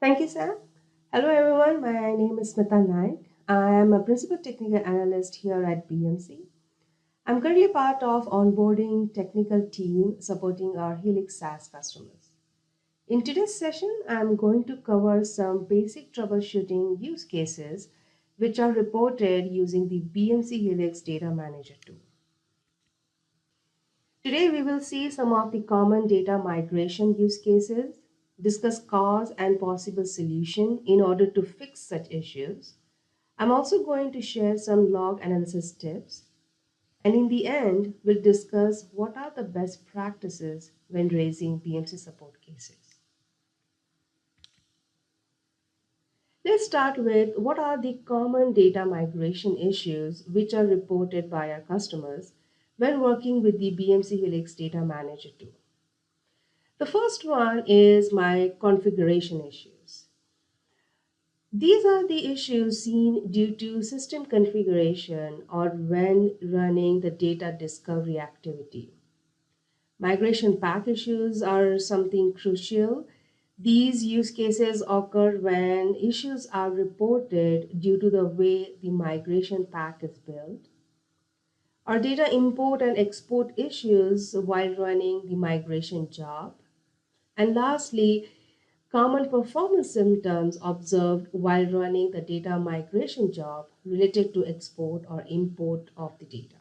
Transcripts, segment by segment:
Thank you, Sam. Hello, everyone. My name is Smita. I am a Principal Technical Analyst here at BMC. I'm currently part of onboarding technical team supporting our Helix SaaS customers. In today's session, I'm going to cover some basic troubleshooting use cases which are reported using the BMC Helix Data Manager tool. Today, we will see some of the common data migration use cases, discuss cause and possible solution in order to fix such issues. I'm also going to share some log analysis tips. And in the end, we'll discuss what are the best practices when raising BMC support cases. Let's start with what are the common data migration issues which are reported by our customers when working with the BMC Helix Data Manager tool. The first one is my configuration issues. These are the issues seen due to system configuration or when running the data discovery activity. Migration path issues are something crucial. These use cases occur when issues are reported due to the way the migration path is built, or data import and export issues while running the migration job. And lastly, common performance symptoms observed while running the data migration job related to export or import of the data.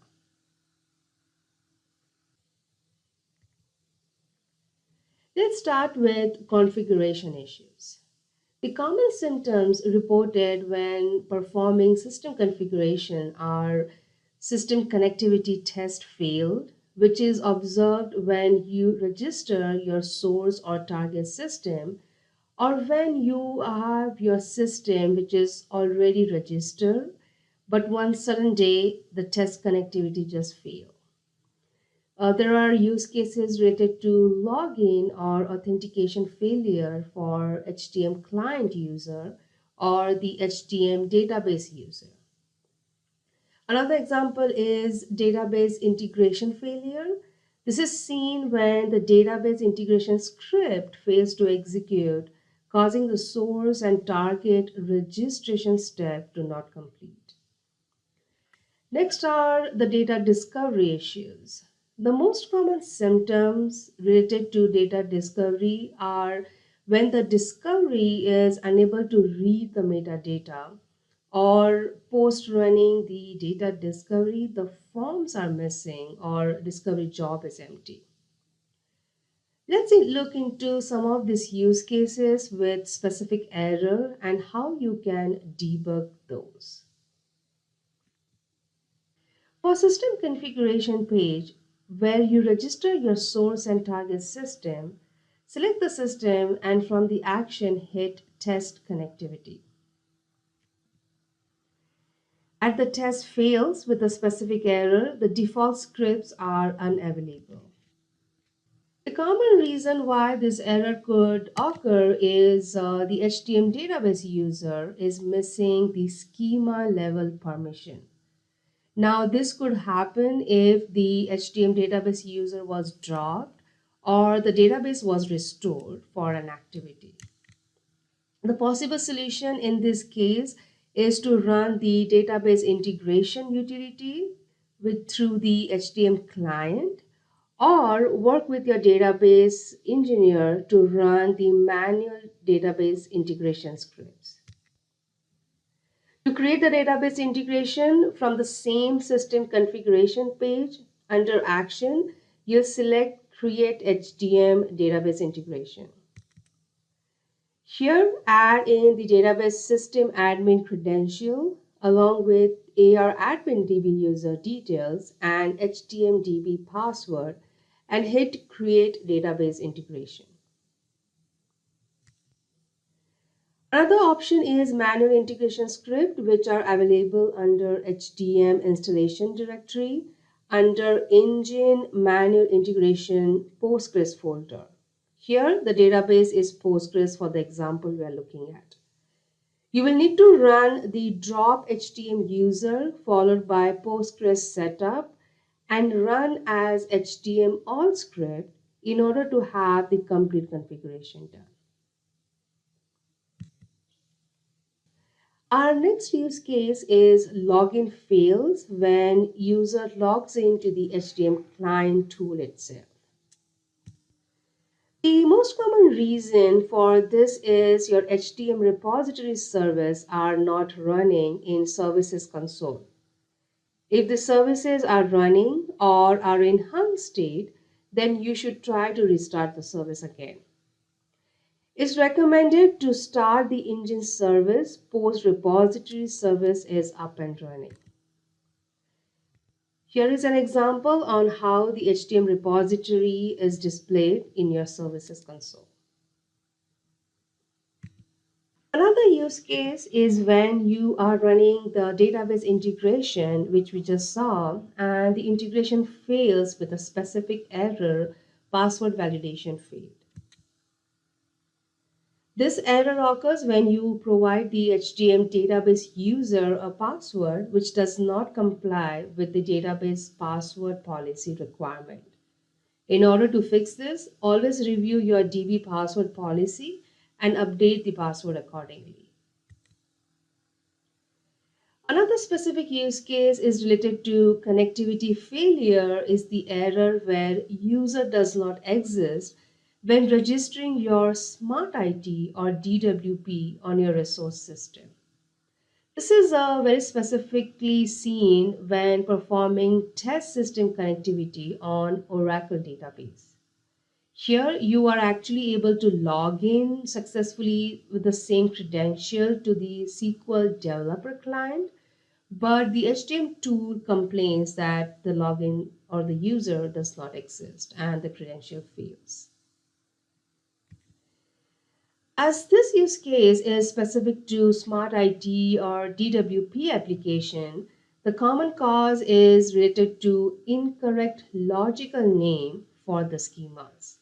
Let's start with configuration issues. The common symptoms reported when performing system configuration are system connectivity test failed, which is observed when you register your source or target system, or when you have your system which is already registered, but one sudden day the test connectivity just failed. There are use cases related to login or authentication failure for HDM client user or the HDM database user. Another example is database integration failure. This is seen when the database integration script fails to execute, causing the source and target registration step to not complete. Next are the data discovery issues. The most common symptoms related to data discovery are when the discovery is unable to read the metadata, or post running the data discovery, the forms are missing or discovery job is empty. Let's look into some of these use cases with specific error and how you can debug those. For system configuration page, where you register your source and target system, select the system and from the action hit test connectivity. At the test fails with a specific error, the default scripts are unavailable. A common reason why this error could occur is the HDM database user is missing the schema level permission. Now, this could happen if the HDM database user was dropped or the database was restored for an activity. The possible solution in this case is to run the database integration utility through the HDM client, or work with your database engineer to run the manual database integration scripts. To create the database integration from the same system configuration page, under Action, you select Create HDM Database Integration. Here, add in the database system admin credential along with AR admin DB user details and HDMDB password and hit Create Database Integration. Another option is manual integration script, which are available under HDM installation directory under Engine Manual Integration Postgres folder. Here, the database is Postgres for the example we are looking at. You will need to run the drop HDM user followed by Postgres setup and run as HDM all script in order to have the complete configuration done. Our next use case is login fails when user logs into the HDM client tool itself. The most common reason for this is your HDM repository service are not running in services console. If the services are running or are in hung state, then you should try to restart the service again. It's recommended to start the engine service post repository service is up and running. Here is an example on how the HDM repository is displayed in your services console. Another use case is when you are running the database integration, which we just saw, and the integration fails with a specific error, password validation failed. This error occurs when you provide the HDM database user a password which does not comply with the database password policy requirement. In order to fix this, always review your DB password policy and update the password accordingly. Another specific use case is related to connectivity failure is the error where user does not exist when registering your Smart IT or DWP on your resource system. This is very specifically seen when performing test system connectivity on Oracle database. Here you are actually able to log in successfully with the same credential to the SQL developer client, but the HTML tool complains that the login or the user does not exist and the credential fails. As this use case is specific to Smart IT or DWP application, the common cause is related to incorrect logical name for the schemas.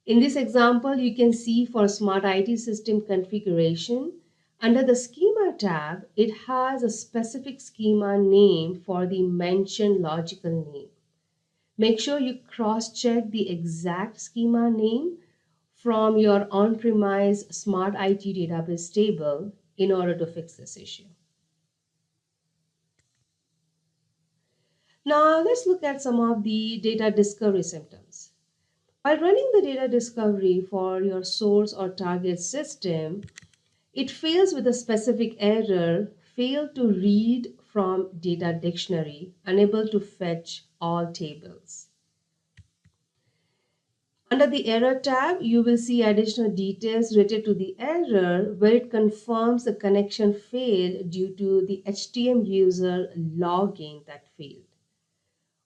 In this example, you can see for Smart IT system configuration, under the schema tab, it has a specific schema name for the mentioned logical name. Make sure you cross-check the exact schema name from your on-premise Smart IT database table in order to fix this issue. Now let's look at some of the data discovery symptoms. While running the data discovery for your source or target system, it fails with a specific error, fail to read from data dictionary, unable to fetch all tables. Under the error tab, you will see additional details related to the error where it confirms the connection failed due to the HTM user login that failed.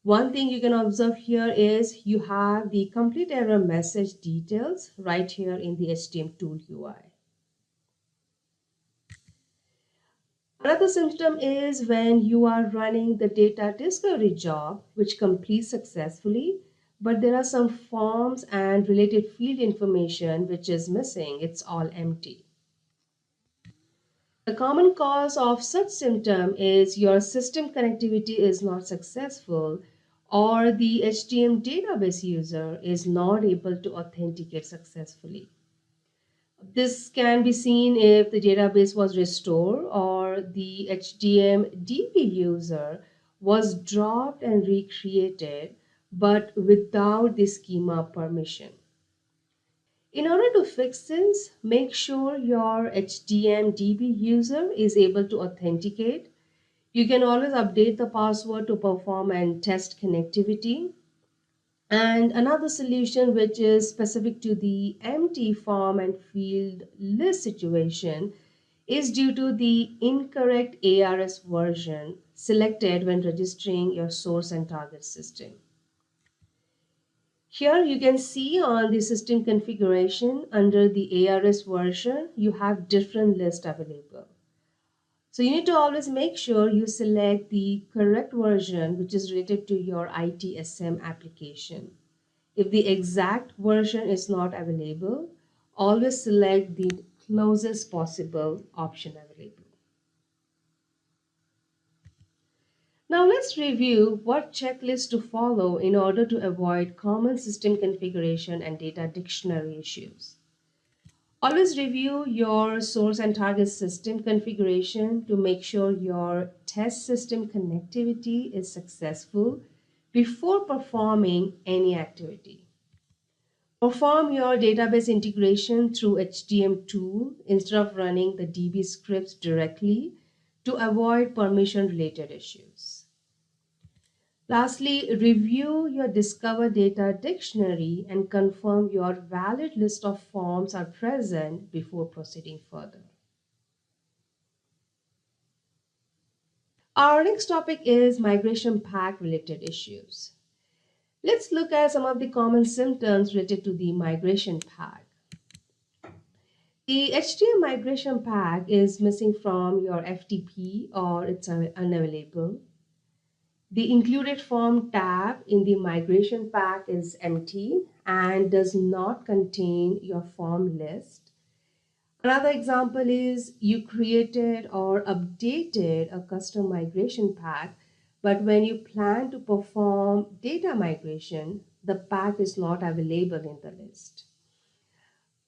One thing you can observe here is you have the complete error message details right here in the HTM tool UI. Another symptom is when you are running the data discovery job, which completes successfully, but there are some forms and related field information which is missing. It's all empty. The common cause of such symptom is your system connectivity is not successful or the HTM database user is not able to authenticate successfully. This can be seen if the database was restored or the HDM DB user was dropped and recreated, but without the schema permission. In order to fix this, make sure your HDM DB user is able to authenticate. You can always update the password to perform and test connectivity. And another solution which is specific to the empty form and field list situation is due to the incorrect ARS version selected when registering your source and target system. Here you can see on the system configuration under the ARS version, you have different lists available. So you need to always make sure you select the correct version which is related to your ITSM application. If the exact version is not available, always select the closest possible option available. Now let's review what checklist to follow in order to avoid common system configuration and data dictionary issues. Always review your source and target system configuration to make sure your test system connectivity is successful before performing any activity. Perform your database integration through HDM tool instead of running the DB scripts directly to avoid permission related issues. Lastly, review your Discover Data Dictionary and confirm your valid list of forms are present before proceeding further. Our next topic is migration pack related issues. Let's look at some of the common symptoms related to the migration pack. The HDM migration pack is missing from your FTP or it's unavailable. The included form tab in the migration pack is empty and does not contain your form list. Another example is you created or updated a custom migration pack, but when you plan to perform data migration, the pack is not available in the list.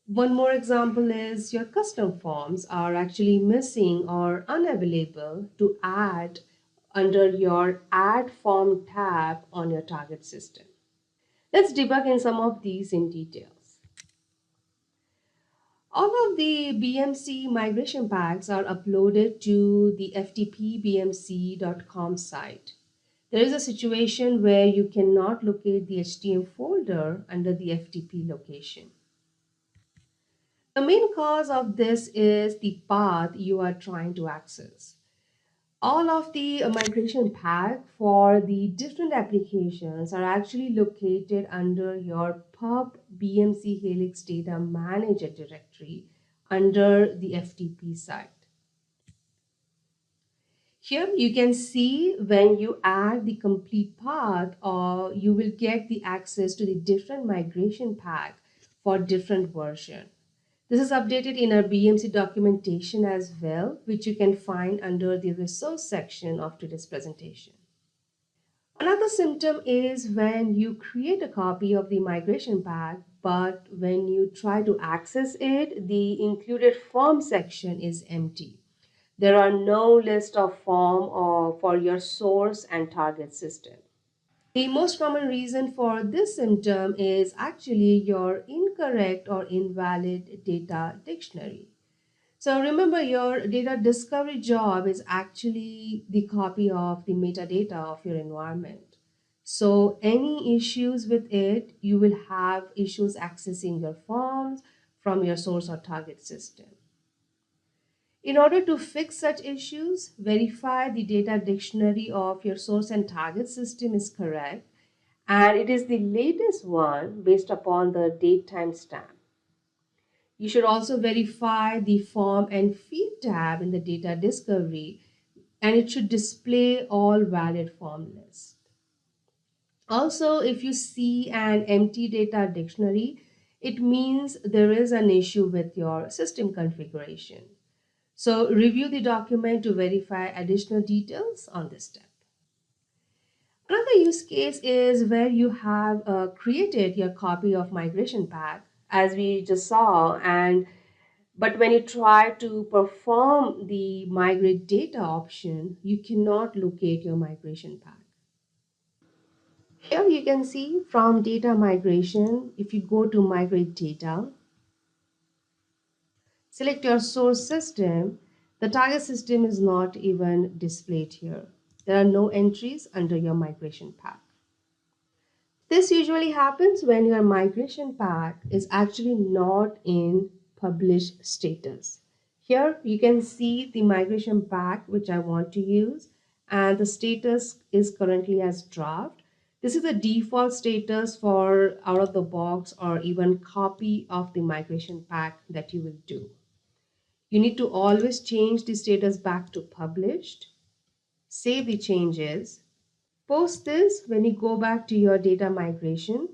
One more example is your custom forms are actually missing or unavailable to add under your Add Form tab on your target system. Let's debug in some of these in details. All of the BMC migration packs are uploaded to the ftpbmc.com site. There is a situation where you cannot locate the HTM folder under the FTP location. The main cause of this is the path you are trying to access. All of the migration pack for the different applications are actually located under your pub BMC Helix data manager directory under the FTP site. Here you can see when you add the complete path or you will get the access to the different migration pack for different version. This is updated in our BMC documentation as well, which you can find under the resource section of today's presentation. Another symptom is when you create a copy of the migration pack, but when you try to access it, the included form section is empty. There are no list of form or for your source and target system. The most common reason for this symptom is actually your incorrect or invalid data dictionary. So remember, your data discovery job is actually the copy of the metadata of your environment. So any issues with it, you will have issues accessing your forms from your source or target system. In order to fix such issues, verify the data dictionary of your source and target system is correct and it is the latest one based upon the date timestamp. You should also verify the form and field tab in the data discovery and it should display all valid form lists. Also, if you see an empty data dictionary, it means there is an issue with your system configuration. So review the document to verify additional details on this step. Another use case is where you have created your copy of migration pack as we just saw, but when you try to perform the migrate data option, you cannot locate your migration pack. Here you can see from data migration, if you go to migrate data, select your source system, the target system is not even displayed here. There are no entries under your migration pack. This usually happens when your migration pack is actually not in published status. Here you can see the migration pack which I want to use and the status is currently as draft. This is the default status for out of the box or even copy of the migration pack that you will do. You need to always change the status back to published, save the changes, post this when you go back to your data migration.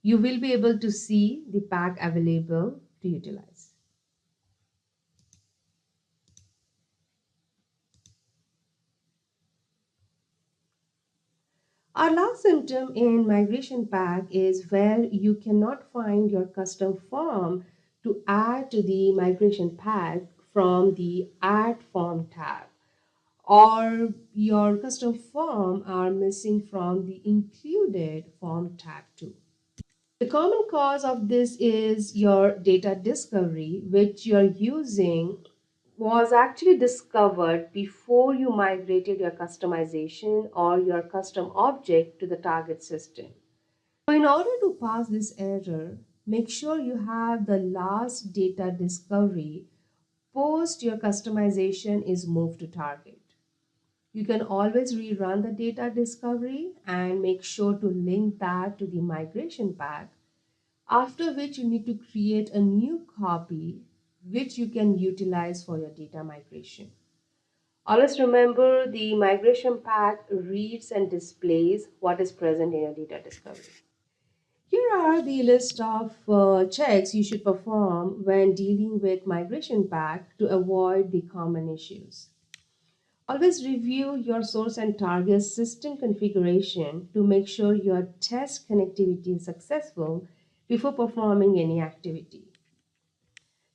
You will be able to see the pack available to utilize. Our last symptom in migration pack is where you cannot find your custom form to add to the migration pack from the Add Form tab, or your custom form are missing from the Included Form tab too. The common cause of this is your data discovery, which you're using was actually discovered before you migrated your customization or your custom object to the target system. So in order to pass this error, make sure you have the last data discovery post your customization is moved to target. You can always rerun the data discovery and make sure to link that to the migration pack, after which you need to create a new copy which you can utilize for your data migration. Always remember the migration pack reads and displays what is present in your data discovery. Here are the list of checks you should perform when dealing with migration pack to avoid the common issues. Always review your source and target system configuration to make sure your test connectivity is successful before performing any activity.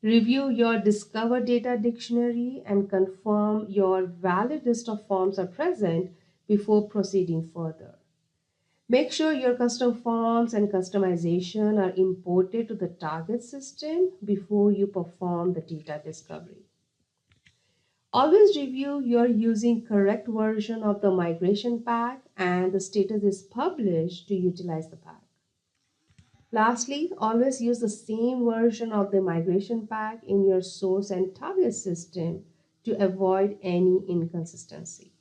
Review your Discover Data Dictionary and confirm your valid list of forms are present before proceeding further. Make sure your custom forms and customization are imported to the target system before you perform the data discovery. Always review you're using correct version of the migration pack and the status is published to utilize the pack. Lastly, always use the same version of the migration pack in your source and target system to avoid any inconsistency.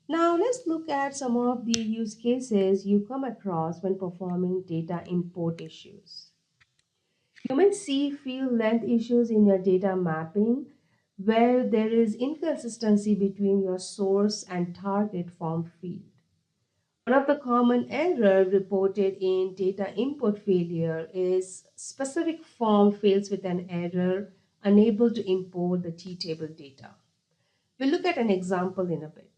Now let's look at some of the use cases you come across when performing data import issues. You may see field length issues in your data mapping where there is inconsistency between your source and target form field. One of the common errors reported in data import failure is specific form fails with an error unable to import the T-table data. We'll look at an example in a bit.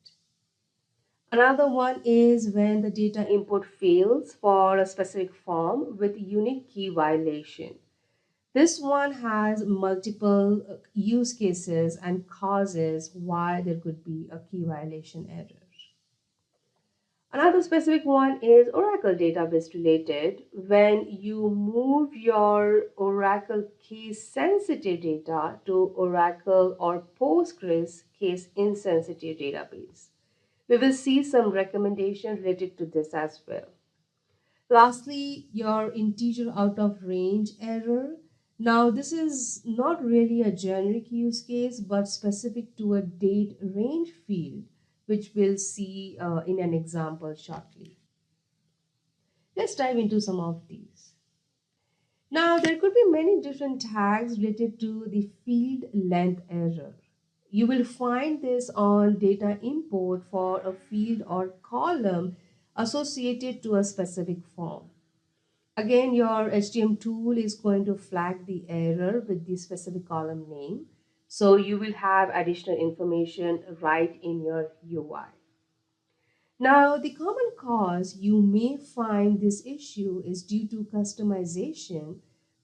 Another one is when the data import fails for a specific form with unique key violation. This one has multiple use cases and causes why there could be a key violation error. Another specific one is Oracle database related when you move your Oracle case sensitive data to Oracle or Postgres case insensitive database. We will see some recommendations related to this as well. Lastly, your integer out of range error. Now, this is not really a generic use case, but specific to a date range field, which we'll see in an example shortly. Let's dive into some of these. Now, there could be many different tags related to the field length error. You will find this on data import for a field or column associated to a specific form. Again, your HDM tool is going to flag the error with the specific column name. So you will have additional information right in your UI. Now, the common cause you may find this issue is due to customization,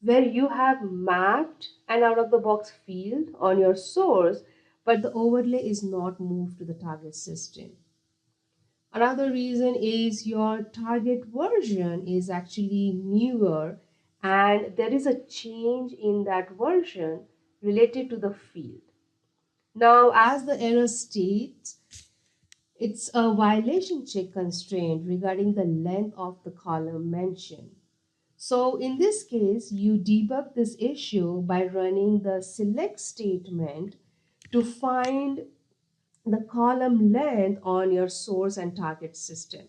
where you have mapped an out-of-the-box field on your source, but the overlay is not moved to the target system. Another reason is your target version is actually newer and there is a change in that version related to the field. Now, as the error states, it's a violation check constraint regarding the length of the column mentioned. So in this case, you debug this issue by running the select statement to find the column length on your source and target system.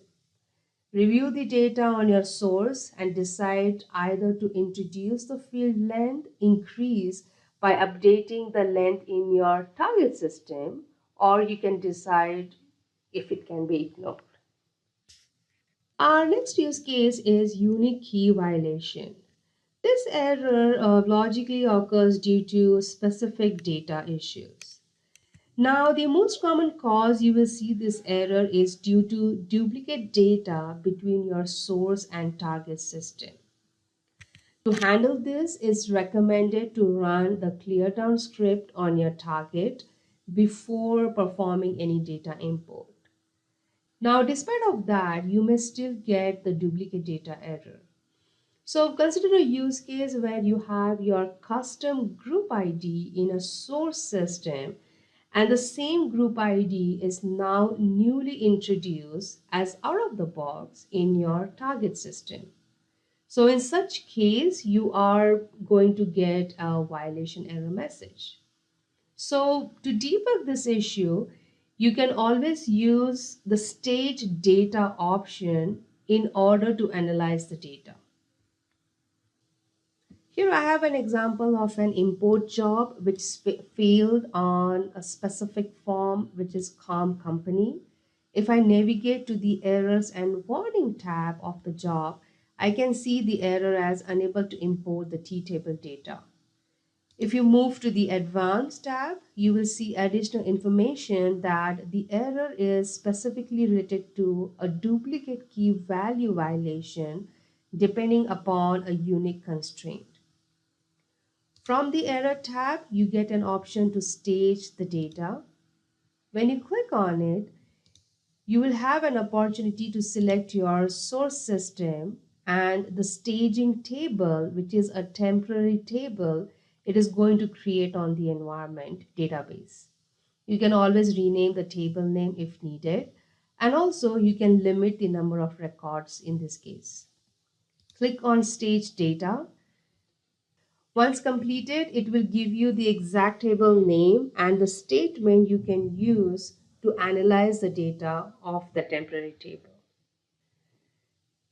Review the data on your source and decide either to introduce the field length increase by updating the length in your target system, or you can decide if it can be ignored. Our next use case is unique key violation. This error logically occurs due to specific data issues. Now, the most common cause you will see this error is due to duplicate data between your source and target system. To handle this, it's recommended to run the clear down script on your target before performing any data import. Now, despite of that, you may still get the duplicate data error. So consider a use case where you have your custom group ID in a source system and the same group ID is now newly introduced as out of the box in your target system. So in such case, you are going to get a violation error message. So to debug this issue, you can always use the stage data option in order to analyze the data. Here I have an example of an import job which failed on a specific form which is COM company. If I navigate to the errors and warning tab of the job, I can see the error as unable to import the T-table data. If you move to the advanced tab, you will see additional information that the error is specifically related to a duplicate key value violation depending upon a unique constraint. From the error tab, you get an option to stage the data. When you click on it, you will have an opportunity to select your source system and the staging table, which is a temporary table it is going to create on the environment database. You can always rename the table name if needed, and also you can limit the number of records in this case. Click on Stage Data. Once completed, it will give you the exact table name and the statement you can use to analyze the data of the temporary table.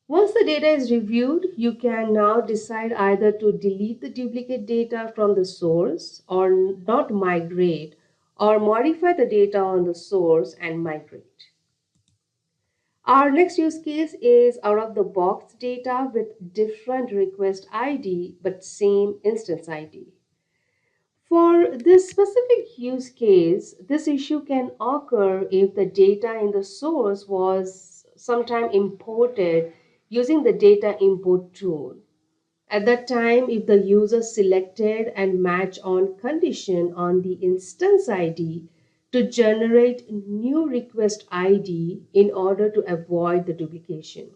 Once the data is reviewed, you can now decide either to delete the duplicate data from the source or not migrate, or modify the data on the source and migrate. Our next use case is out of the box data with different request ID but same instance ID. For this specific use case, this issue can occur if the data in the source was sometime imported using the data import tool. At that time, if the user selected and match on condition on the instance ID to generate new request ID in order to avoid the duplication.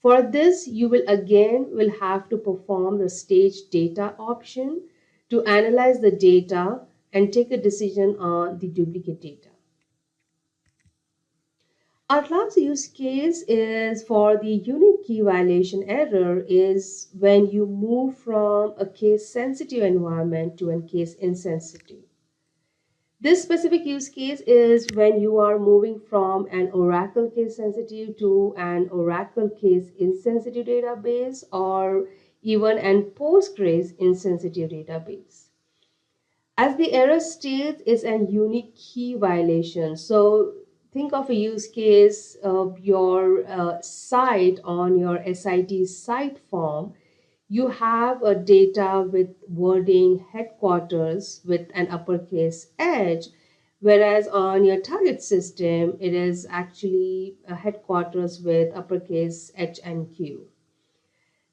For this, you will have to perform the stage data option to analyze the data and take a decision on the duplicate data. Our last use case is for the unique key violation error is when you move from a case sensitive environment to a case insensitive. This specific use case is when you are moving from an Oracle case sensitive to an Oracle case insensitive database or even an Postgres insensitive database. As the error states, it's a unique key violation. So think of a use case of your site on your SIT site form. You have a data with wording headquarters with an uppercase H, whereas on your target system, it is actually a headquarters with uppercase H and Q.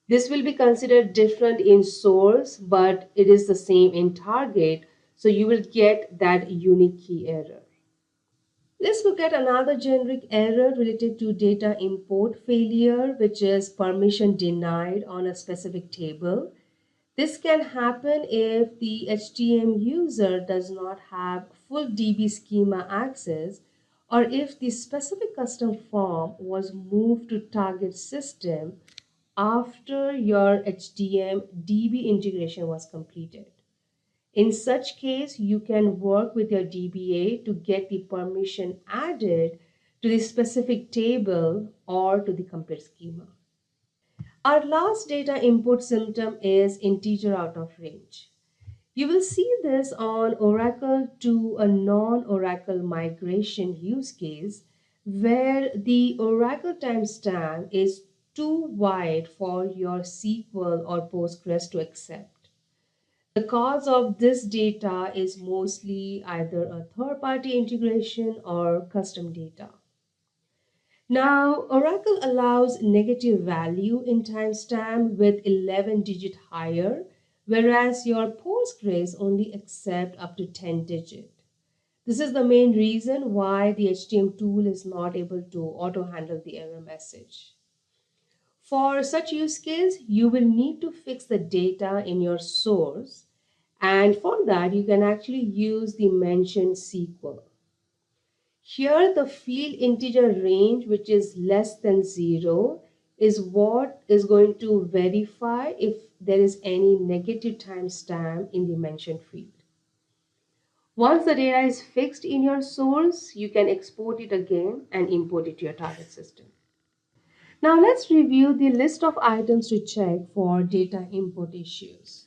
This will be considered different in source, but it is the same in target, so you will get that unique key error. Let's look at another generic error related to data import failure, which is permission denied on a specific table. This can happen if the HDM user does not have full DB schema access or if the specific custom form was moved to target system after your HDM DB integration was completed. In such case, you can work with your DBA to get the permission added to the specific table or to the complete schema. Our last data input symptom is integer out of range. You will see this on Oracle to a non-Oracle migration use case where the Oracle timestamp is too wide for your SQL or Postgres to accept. The cause of this data is mostly either a third-party integration or custom data. Now, Oracle allows negative value in timestamp with 11 digit higher, whereas your Postgres only accept up to 10 digit. This is the main reason why the HDM tool is not able to auto-handle the error message. For such use case, you will need to fix the data in your source, and for that you can actually use the mentioned SQL. Here the field integer range, which is less than 0, is what is going to verify if there is any negative timestamp in the mentioned field. Once the data is fixed in your source, you can export it again and import it to your target system. Now let's review the list of items to check for data import issues.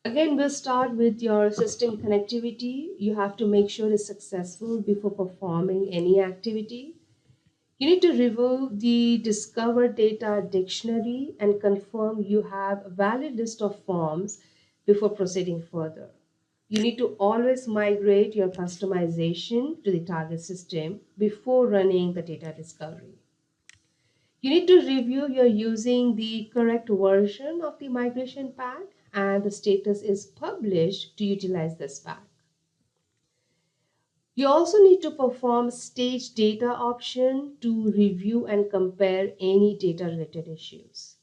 Again, we'll start with your system connectivity. You have to make sure it's successful before performing any activity. You need to review the Discover Data Dictionary and confirm you have a valid list of forms before proceeding further. You need to always migrate your customization to the target system before running the data discovery. You need to review you're using the correct version of the migration pack and the status is published to utilize this pack. You also need to perform stage data option to review and compare any data related issues.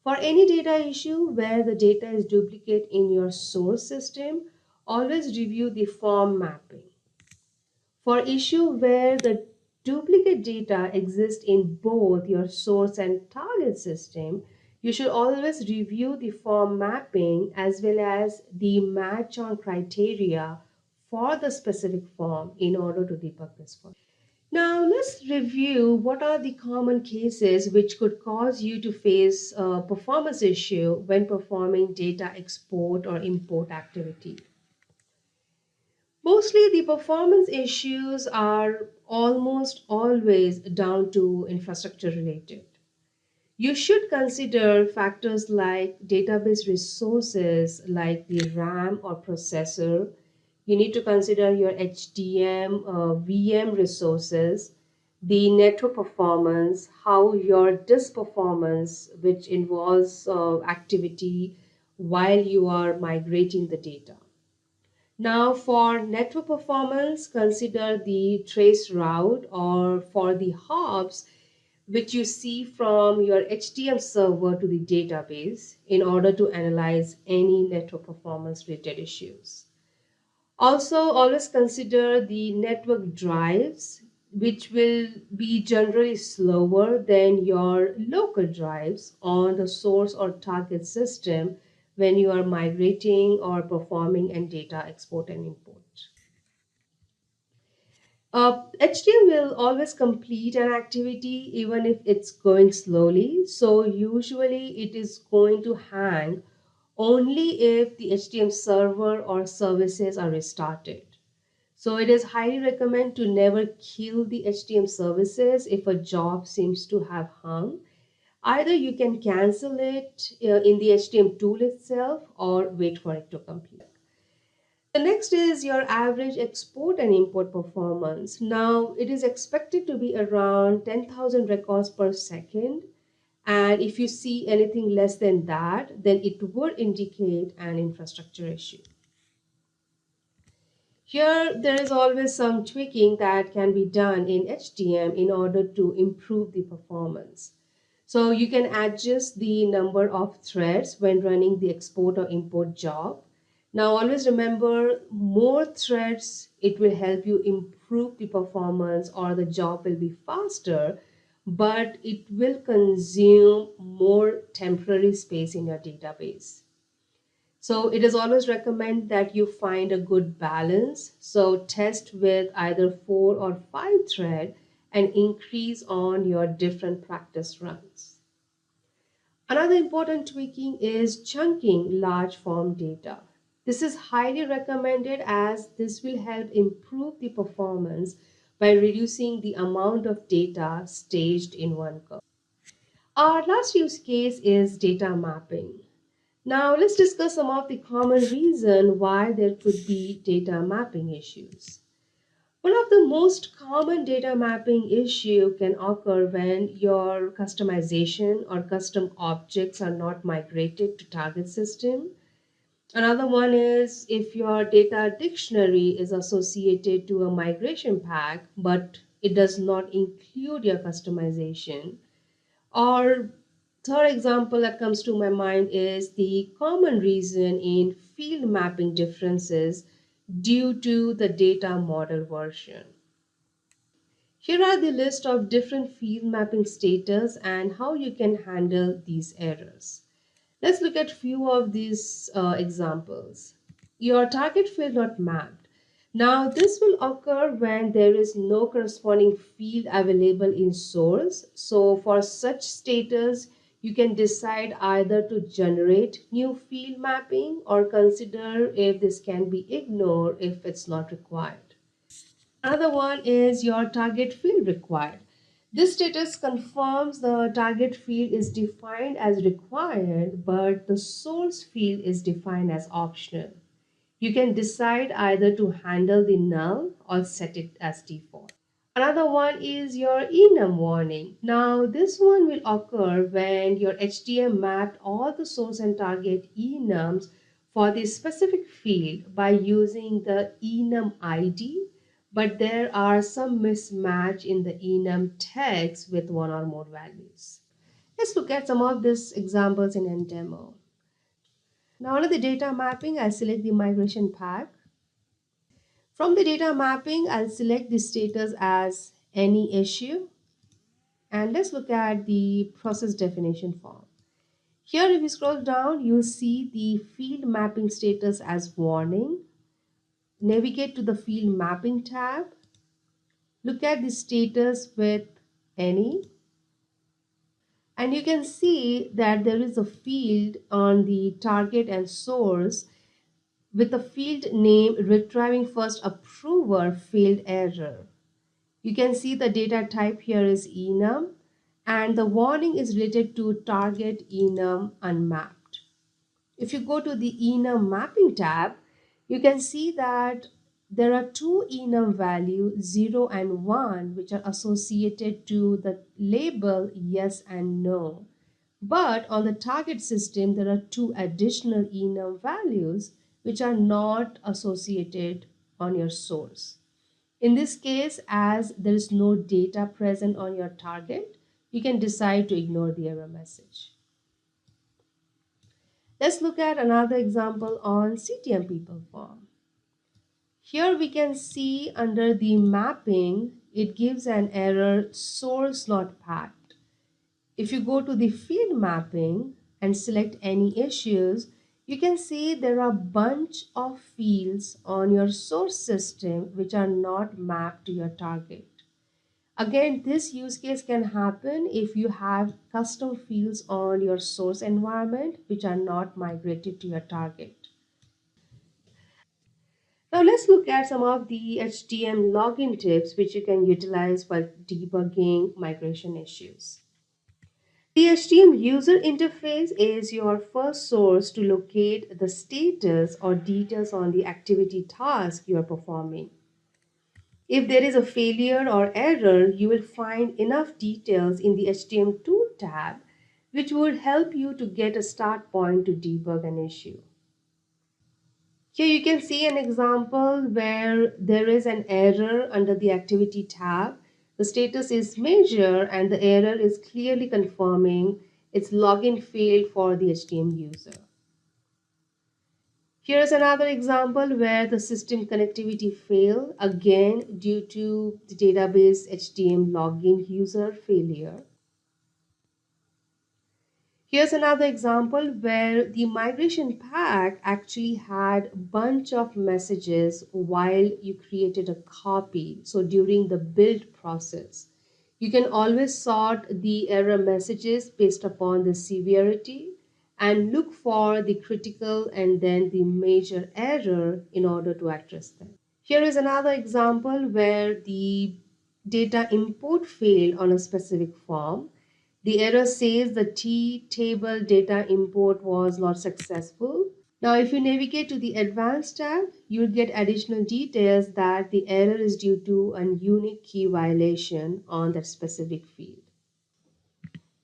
For any data issue where the data is duplicate in your source system, always review the form mapping. For issue where the duplicate data exists in both your source and target system, you should always review the form mapping as well as the match on criteria for the specific form in order to debug this form. Now let's review what are the common cases which could cause you to face a performance issue when performing data export or import activity. Mostly the performance issues are almost always down to infrastructure related. You should consider factors like database resources like the RAM or processor. You need to consider your HDM VM resources, the network performance, how your disk performance, which involves activity while you are migrating the data. Now for network performance, consider the trace route or for the hops which you see from your HDM server to the database in order to analyze any network performance related issues. Also, always consider the network drives, which will be generally slower than your local drives on the source or target system when you are migrating or performing and data export and import. HDM will always complete an activity even if it's going slowly. So usually it is going to hang only if the HDM server or services are restarted. So it is highly recommended to never kill the HDM services if a job seems to have hung. Either you can cancel it in the HDM tool itself or wait for it to complete. The next is your average export and import performance. Now it is expected to be around 10,000 records per second. And if you see anything less than that, then it would indicate an infrastructure issue. Here, there is always some tweaking that can be done in HDM in order to improve the performance. So you can adjust the number of threads when running the export or import job. Now, always remember more threads, it will help you improve the performance or the job will be faster, but it will consume more temporary space in your database. So it is always recommend that you find a good balance. So test with either 4 or 5 thread and increase on your different practice runs. Another important tweaking is chunking large form data. This is highly recommended as this will help improve the performance by reducing the amount of data staged in one go. Our last use case is data mapping. Now let's discuss some of the common reasons why there could be data mapping issues. One of the most common data mapping issue can occur when your customization or custom objects are not migrated to target system. Another one is if your data dictionary is associated to a migration pack, but it does not include your customization. Or third example that comes to my mind is the common reason in field mapping differences due to the data model version. Here are the list of different field mapping status and how you can handle these errors. Let's look at few of these examples. Your target field not mapped. Now this will occur when there is no corresponding field available in source. So for such status, you can decide either to generate new field mapping or consider if this can be ignored if it's not required. Another one is your target field required. This status confirms the target field is defined as required, but the source field is defined as optional. You can decide either to handle the null or set it as default. Another one is your enum warning. Now, this one will occur when your HDM mapped all the source and target enums for the specific field by using the enum ID, but there are some mismatch in the enum text with one or more values. Let's look at some of these examples in a demo. Now, under the data mapping, I'll select the migration pack. From the data mapping, I'll select the status as any issue. And let's look at the process definition form. Here, if you scroll down, you'll see the field mapping status as warning. Navigate to the field mapping tab. Look at the status with any. And you can see that there is a field on the target and source with a field name retrieving first approver field error. You can see the data type here is enum and the warning is related to target enum unmapped. If you go to the enum mapping tab, you can see that there are two enum values 0 and 1 which are associated to the label yes and no. But on the target system, there are two additional enum values which are not associated on your source. In this case, as there is no data present on your target, you can decide to ignore the error message. Let's look at another example on CTM people form. Here we can see under the mapping, it gives an error source not packed. If you go to the field mapping and select any issues, you can see there are a bunch of fields on your source system which are not mapped to your target. Again, this use case can happen if you have custom fields on your source environment which are not migrated to your target. Now let's look at some of the HDM login tips which you can utilize while debugging migration issues. The HDM user interface is your first source to locate the status or details on the activity task you are performing. If there is a failure or error, you will find enough details in the HDM tool tab, which would help you to get a start point to debug an issue. Here you can see an example where there is an error under the activity tab. The status is major and the error is clearly confirming its login failed for the HDM user. Here's another example where the system connectivity failed, again due to the database HDM login user failure. Here's another example where the migration pack actually had a bunch of messages while you created a copy. So during the build process, you can always sort the error messages based upon the severity and look for the critical and then the major error in order to address them. Here is another example where the data import failed on a specific form. The error says the T table data import was not successful. Now, if you navigate to the Advanced tab, you'll get additional details that the error is due to a unique key violation on that specific field.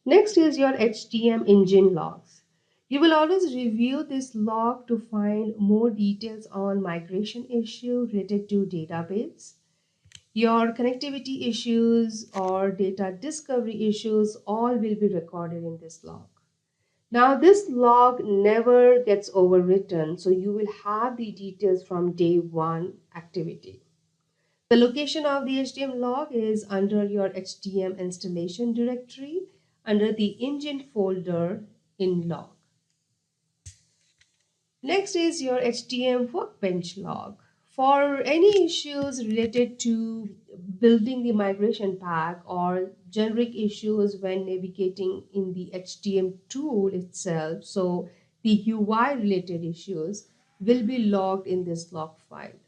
Next is your HDM engine logs. You will always review this log to find more details on migration issue related to database. Your connectivity issues or data discovery issues all will be recorded in this log. Now, this log never gets overwritten, so you will have the details from day one activity. The location of the HDM log is under your HDM installation directory under the engine folder in log. Next is your HDM workbench log. For any issues related to building the migration pack or generic issues when navigating in the HDM tool itself, so the UI related issues will be logged in this log file.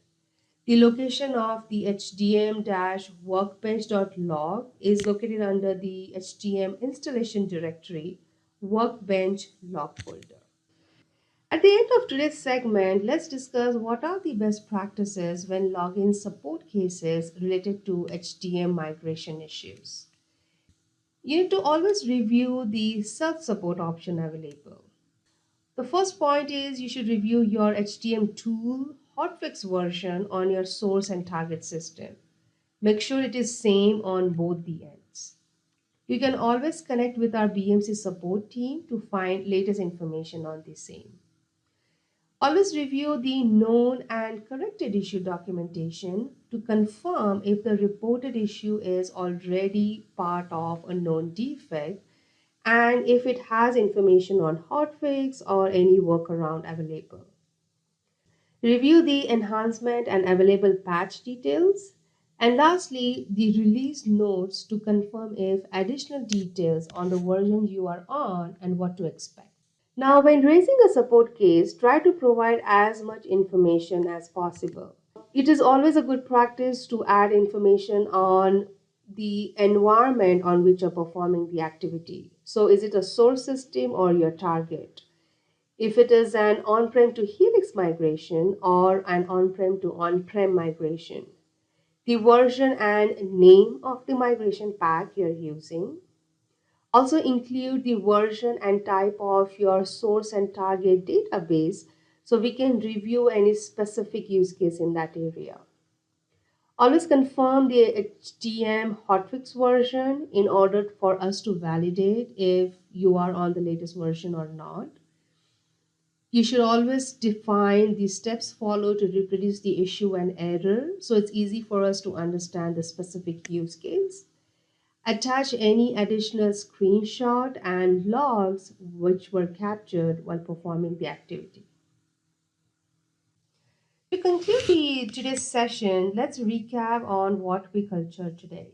The location of the hdm-workbench.log is located under the HDM installation directory workbench log folder. At the end of today's segment, let's discuss what are the best practices when logging support cases related to HDM migration issues. You need to always review the self-support option available. The first point is you should review your HDM tool hotfix version on your source and target system. Make sure it is same on both the ends. You can always connect with our BMC support team to find latest information on the same. Always review the known and corrected issue documentation to confirm if the reported issue is already part of a known defect and if it has information on hotfix or any workaround available. Review the enhancement and available patch details. And lastly, the release notes to confirm if additional details on the version you are on and what to expect. Now, when raising a support case, try to provide as much information as possible. It is always a good practice to add information on the environment on which you're performing the activity. So, is it a source system or your target? If it is an on-prem to Helix migration or an on-prem to on-prem migration, the version and name of the migration pack you're using. Also include the version and type of your source and target database so we can review any specific use case in that area. Always confirm the HDM hotfix version in order for us to validate if you are on the latest version or not. You should always define the steps followed to reproduce the issue and error so it's easy for us to understand the specific use case. Attach any additional screenshot and logs which were captured while performing the activity. To conclude today's session, let's recap on what we cultured today.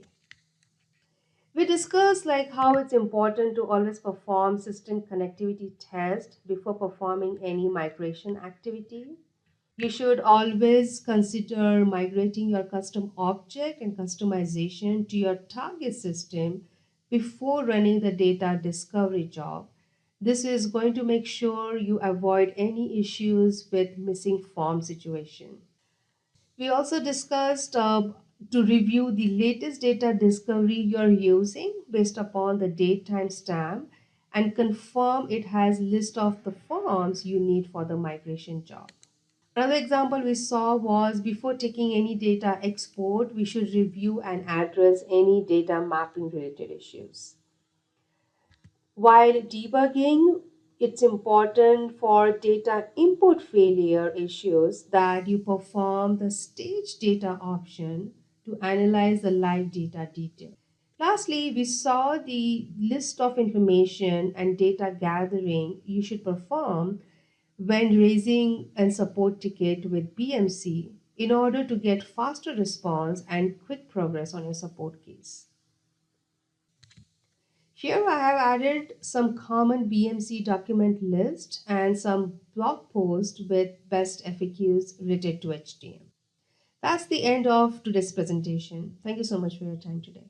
We discussed like how it's important to always perform system connectivity test before performing any migration activity. You should always consider migrating your custom object and customization to your target system before running the data discovery job. This is going to make sure you avoid any issues with missing form situation. We also discussed to review the latest data discovery you're using based upon the date timestamp and confirm it has list of the forms you need for the migration job. Another example we saw was before taking any data export, we should review and address any data mapping related issues. While debugging, it's important for data import failure issues that you perform the stage data option to analyze the live data detail. Lastly, we saw the list of information and data gathering you should perform when raising a support ticket with BMC in order to get faster response and quick progress on your support case. Here I have added some common BMC document list and some blog posts with best FAQs related to HDM. That's the end of today's presentation. Thank you so much for your time today.